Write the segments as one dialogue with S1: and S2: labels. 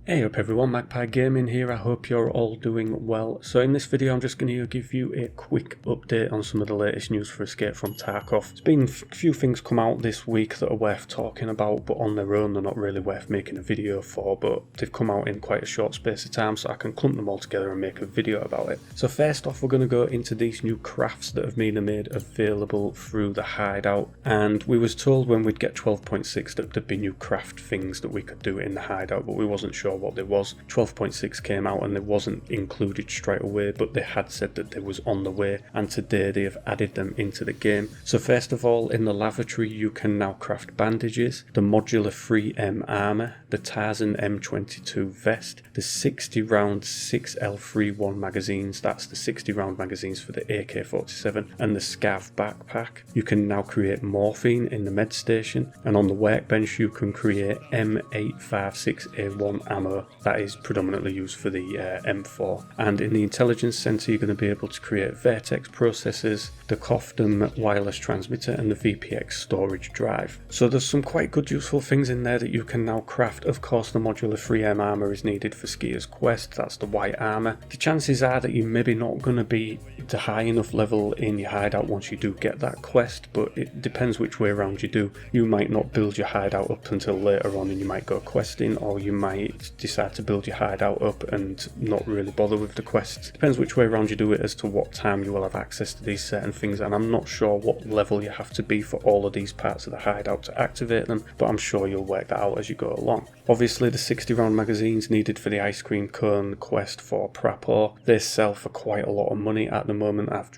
S1: Hey up everyone, Magpie Gaming here. I hope you're all doing well. So in this video I'm just going to give you a quick update on some of the latest news for Escape from Tarkov. There's been a few things come out this week that are worth talking about, but on their own they're not really worth making a video for, but they've come out in quite a short space of time, so I can clump them all together and make a video about it. So first off, we're going to go into these new crafts that have been made available through the hideout, and we was told when we'd get 12.6 that there'd be new craft things that we could do in the hideout, but we wasn't sure what there was. 12.6 came out and it wasn't included straight away, but they had said that they was on the way, and today they have added them into the game. So first of all, in the lavatory you can now craft bandages, the modular 3M armor, the Tarzan M22 vest, the 60 round 6L31 magazines, that's the 60 round magazines for the AK-47, and the Scav backpack. You can now create morphine in the med station, and on the workbench you can create M856A1 ammo. That is predominantly used for the M4. And in the intelligence center you're going to be able to create Vertex processors, the COFDM wireless transmitter, and the VPX storage drive. So there's some quite good useful things in there that you can now craft. Of course the modular 3M armor is needed for Skier's quest, that's the white armor. The chances are that you're maybe not going to be to high enough level in your hideout once you do get that quest, but it depends which way around you do. You might not build your hideout up until later on and you might go questing, or you might decide to build your hideout up and not really bother with the quests. Depends which way around you do it as to what time you will have access to these certain things, and I'm not sure what level you have to be for all of these parts of the hideout to activate them, but I'm sure you'll work that out as you go along. Obviously the 60 round magazines needed for the ice cream cone quest for Prapor, they sell for quite a lot of money at the moment. I've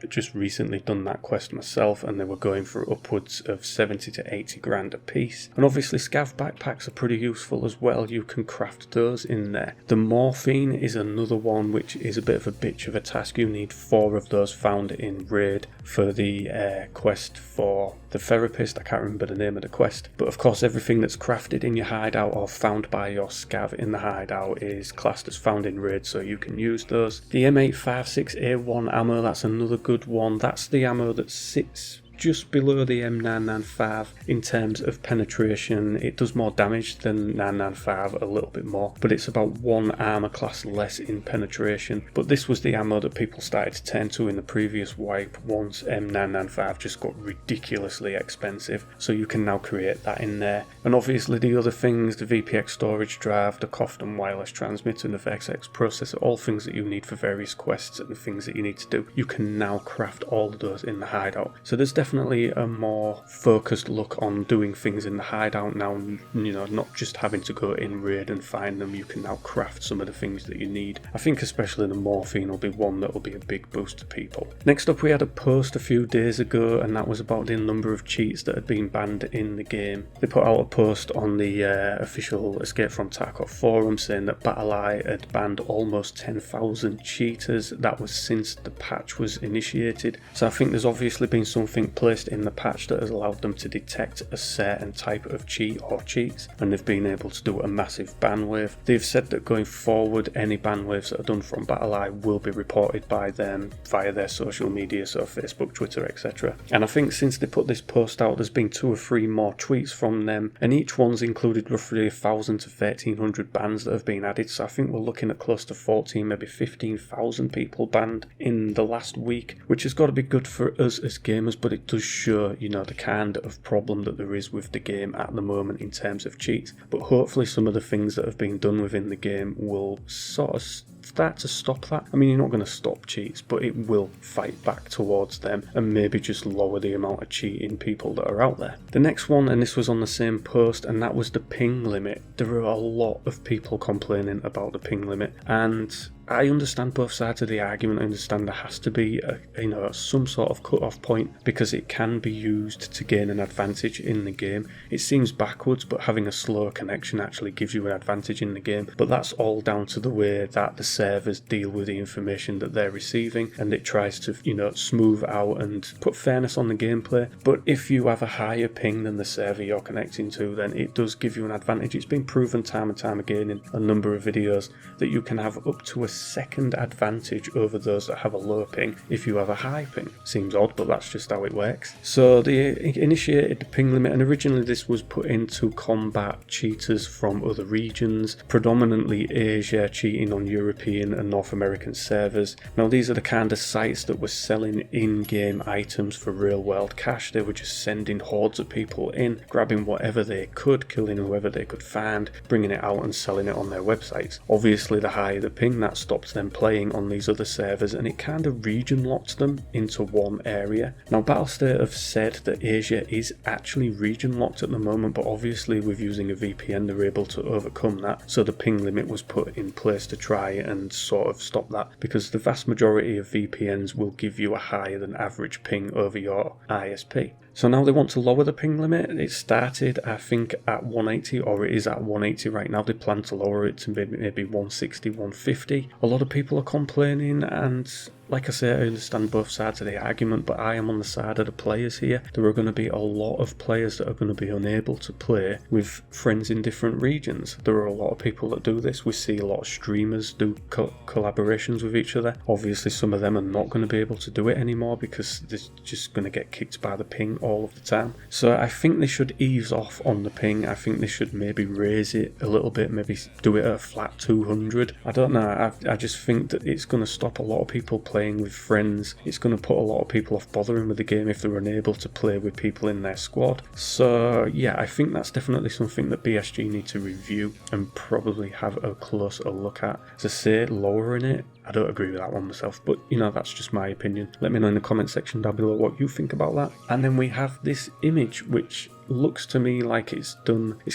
S1: just recently done that quest myself and they were going for upwards of 70 to 80 grand a piece. And obviously Scav backpacks are pretty useful as well, you can craft those in there. The morphine is another one which is a bit of a bitch of a task. You need 4 of those found in raid for the quest for the therapist. I can't remember the name of the quest, but of course everything that's crafted in your hideout or found by your scav in the hideout is classed as found in raid, so you can use those. The M856A1 ammo, that's another good one. That's the ammo that sits just below the M995 in terms of penetration. It does more damage than 995, a little bit more, but it's about 1 armor class less in penetration. But this was the ammo that people started to turn to in the previous wipe once M995 just got ridiculously expensive, so you can now create that in there. And obviously the other things, the VPX storage drive, the COFDM wireless transmitter, and the VXX processor, all things that you need for various quests and the things that you need to do, you can now craft all of those in the hideout. So there's definitely a more focused look on doing things in the hideout now, you know, not just having to go in raid and find them. You can now craft some of the things that you need. I think especially the morphine will be one that will be a big boost to people. Next up, we had a post a few days ago, and that was about the number of cheats that had been banned in the game. They put out a post on the official Escape from Tarkov forum saying that BattleEye had banned almost 10,000 cheaters. That was since the patch was initiated, so I think there's obviously been something placed in the patch that has allowed them to detect a certain type of cheat or cheats, and they've been able to do a massive ban wave. They've said that going forward any ban waves that are done from BattleEye will be reported by them via their social media, so Facebook, Twitter, etc. And I think since they put this post out there's been 2 or 3 more tweets from them, and each one's included roughly 1,000 to 1,300 bans that have been added, so I think we're looking at close to 14, maybe 15,000 people banned in the last week, which has got to be good for us as gamers, but it does show, you know, the kind of problem that there is with the game at the moment in terms of cheats. But hopefully some of the things that have been done within the game will sort of start to stop that. I mean, you're not going to stop cheats, but it will fight back towards them and maybe just lower the amount of cheating people that are out there. The next one, and this was on the same post, and that was the ping limit. There are a lot of people complaining about the ping limit, and I understand both sides of the argument. I understand there has to be some sort of cut-off point because it can be used to gain an advantage in the game. It seems backwards, but having a slower connection actually gives you an advantage in the game, but that's all down to the way that the servers deal with the information that they're receiving, and it tries to, smooth out and put fairness on the gameplay. But if you have a higher ping than the server you're connecting to, then it does give you an advantage. It's been proven time and time again in a number of videos that you can have up to a second advantage over those that have a low ping if you have a high ping. Seems odd, but that's just how it works. So they initiated the ping limit, and originally this was put in to combat cheaters from other regions, predominantly Asia, cheating on European and North American servers. Now these are the kind of sites that were selling in-game items for real-world cash. They were just sending hordes of people in, grabbing whatever they could, killing whoever they could find, bringing it out and selling it on their websites. Obviously the higher the ping, that stopped them playing on these other servers, and it kind of region locked them into one area. Now Battlestate have said that Asia is actually region locked at the moment, but obviously with using a VPN they're able to overcome that, so the ping limit was put in place to try and sort of stop that, because the vast majority of VPNs will give you a higher than average ping over your ISP. So now they want to lower the ping limit. It started, I think, at 180, or it is at 180 right now. They plan to lower it to maybe 160, 150. A lot of people are complaining, and like I say, I understand both sides of the argument, but I am on the side of the players here. There are going to be a lot of players that are going to be unable to play with friends in different regions. There are a lot of people that do this. We see a lot of streamers do collaborations with each other. Obviously some of them are not going to be able to do it anymore because they're just going to get kicked by the ping all of the time. So I think they should ease off on the ping. I think they should maybe raise it a little bit, maybe do it at a flat 200. I don't know, I just think that it's going to stop a lot of people playing with friends. It's going to put a lot of people off bothering with the game if they're unable to play with people in their squad. So yeah, I think that's definitely something that BSG need to review and probably have a closer look at. As I say, lowering it, I don't agree with that one myself, but that's just my opinion. Let me know in the comment section down below what you think about that. And then we have this image which looks to me like it's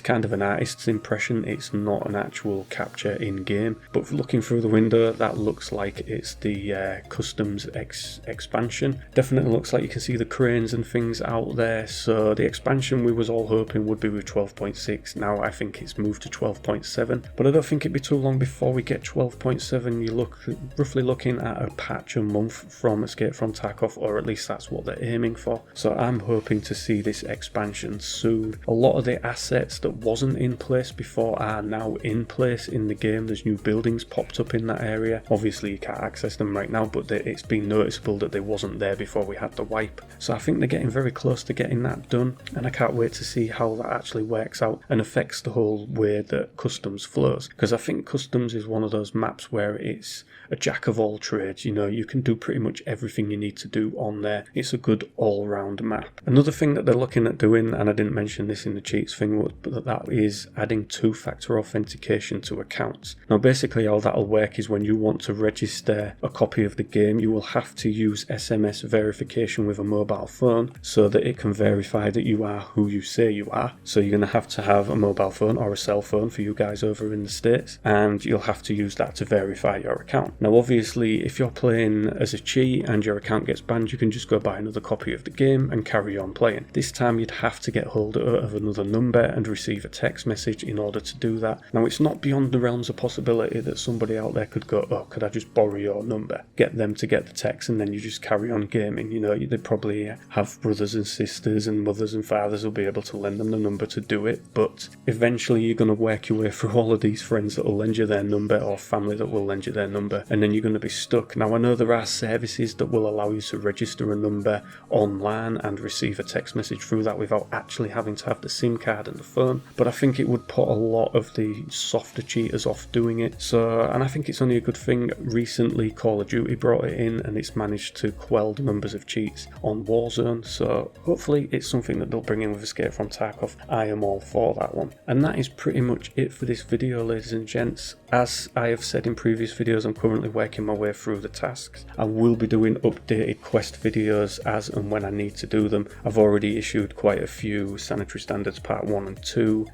S1: kind of an artist's impression. It's not an actual capture in game, but looking through the window that looks like it's the customs expansion. Definitely looks like you can see the cranes and things out there. So the expansion we was all hoping would be with 12.6. now I think it's moved to 12.7, but I don't think it'd be too long before we get 12.7. You roughly looking at a patch a month from Escape from Tarkov, or at least that's what they're aiming for. So I'm hoping to see this expansion soon. A lot of the assets that wasn't in place before are now in place in the game. There's new buildings popped up in that area. Obviously you can't access them right now, but it's been noticeable that they wasn't there before we had the wipe. So I think they're getting very close to getting that done, and I can't wait to see how that actually works out and affects the whole way that customs flows, because I think customs is one of those maps where it's a jack of all trades. You can do pretty much everything you need to do on there. It's a good all-round map. Another thing that they're looking at doing, and I didn't mention this in the cheats thing, but that is adding two-factor authentication to accounts. Now basically how that'll work is when you want to register a copy of the game, you will have to use SMS verification with a mobile phone so that it can verify that you are who you say you are. So you're going to have a mobile phone or a cell phone for you guys over in the States, and you'll have to use that to verify your account. Now obviously if you're playing as a cheat and your account gets banned, you can just go buy another copy of the game and carry on playing. This time you'd have to get hold of another number and receive a text message in order to do that. Now it's not beyond the realms of possibility that somebody out there could go, oh, could I just borrow your number, get them to get the text, and then you just carry on gaming. They'd probably have brothers and sisters and mothers and fathers will be able to lend them the number to do it, but eventually you're going to work your way through all of these friends that will lend you their number, or family that will lend you their number, and then you're going to be stuck. Now I know there are services that will allow you to register a number online and receive a text message through that without actually having to have the SIM card and the phone, but I think it would put a lot of the softer cheaters off doing it. And I think it's only a good thing. Recently Call of Duty brought it in and it's managed to quell the numbers of cheats on Warzone, so hopefully it's something that they'll bring in with Escape from Tarkov. I am all for that one. And that is pretty much it for this video, ladies and gents. As I have said in previous videos, I'm currently working my way through the tasks. I will be doing updated quest videos as and when I need to do them. I've already issued quite a few Sanitary Standards Part 1 and 2,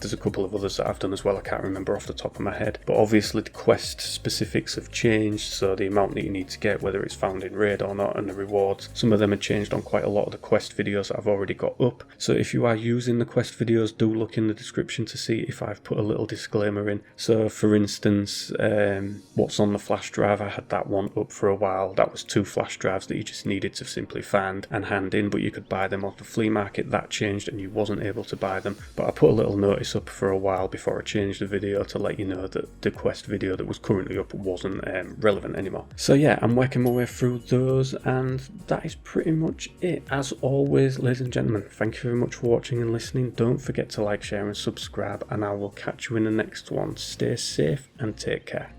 S1: There's a couple of others that I've done as well, I can't remember off the top of my head. But obviously the quest specifics have changed, so the amount that you need to get, whether it's found in raid or not, and the rewards, some of them have changed on quite a lot of the quest videos that I've already got up. So if you are using the quest videos, do look in the description to see if I've put a little disclaimer in. So for instance, what's on the flash drive, I had that one up for a while. That was 2 flash drives that you just needed to simply find and hand in, but you could buy them off the flea market. That changed and you wasn't able to buy them, but I put a little notice up for a while before I changed the video to let you know that the quest video that was currently up wasn't relevant anymore. So yeah, I'm working my way through those, and that is pretty much it. As always, ladies and gentlemen, thank you very much for watching and listening. Don't forget to like, share and subscribe, and I will catch you in the next one. Stay safe and take care.